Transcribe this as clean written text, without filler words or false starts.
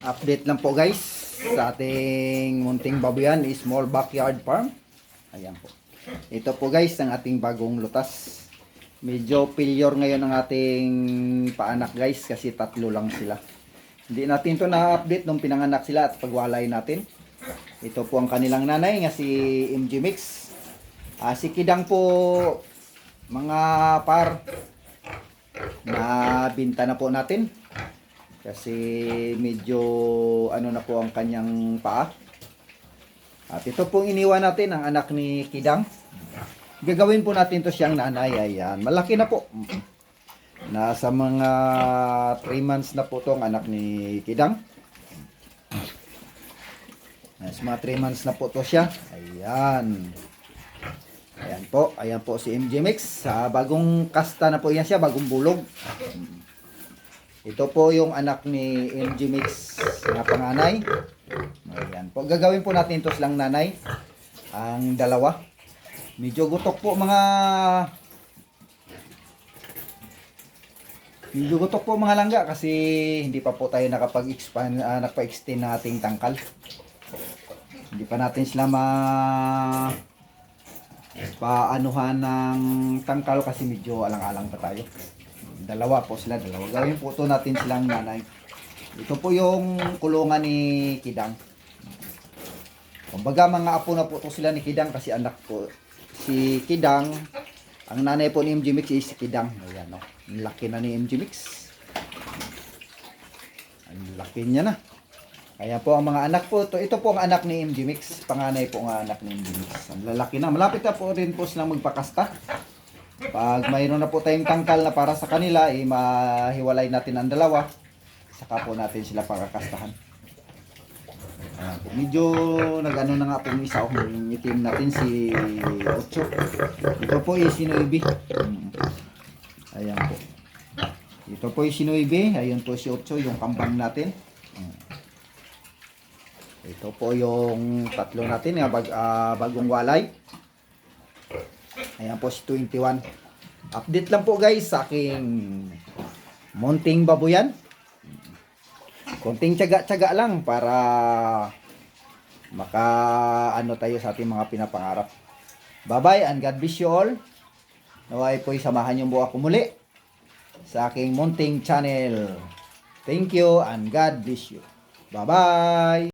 Update lang po guys sa ating munting babuyan, small backyard farm. Ayan po. Ito po guys ang ating bagong lutas. Medyo failure ngayon ang ating paanak guys kasi 3 lang sila. Hindi natin to na-update nung pinanganak sila at pagwalay natin. Ito po ang kanilang nanay nga si MG Mix. Si Kidang po mga par na binta na po natin. Kasi medyo ano na po ang kanyang paa. At ito pong iniwan natin ang anak ni Kidang. Gagawin po natin to siyang nanay. Ayan, malaki na po. Nasa mga 3 months na po tong anak ni Kidang. Nasa mga 3 months na po to siya. Ayan. Ayan po si MG Mix. Bagong kasta na po yan siya, bagong bulog. Ito po yung anak ni MG Mix na panganay. Ayan po. Gagawin po natin ito silang nanay. Ang dalawa. Medyo gutok po mga langga kasi hindi pa po tayo nakapag-expand, nakapa-extend na ating tangkal. Hindi pa natin sila paanuhan ng tangkal kasi medyo alang-alang pa tayo. Dalawa po sila, dalawa. Gawin po ito natin silang nanay. Ito po yung kulungan ni Kidang. Kumbaga mga apo na po ito sila ni Kidang kasi anak po si Kidang. Ang nanay po ni MG Mix is si Kidang. Ayan o. Ang laki na ni MG Mix. Ang laki niya na. Kaya po ang mga anak po. Ito po ang anak ni MG Mix. Panganay po ang anak ni MG Mix. Ang lalaki na. Malapit na po rin po silang magpakasta. Pag mayroon na po tayong tangkal na para sa kanila, mahiwalay natin ang dalawa. Saka po natin sila pakakastahan. Medyo nag-ano na nga po yung isa o itim natin si Ocho. Ito po yung Sinuibi. Ayan po. Ito po yung Sinuibi. Ayan po si Ocho, yung kambang natin. Ito po yung tatlo natin, bagong walay. Ayan po si 21. Update lang po guys sa aking munting babuyan. Konting tiyaga-tiyaga lang para ano tayo sa ating mga pinapangarap. Bye-bye and God bless you all. Naway po'y samahan niyo po ako muli sa aking munting channel. Thank you and God bless you. Bye-bye!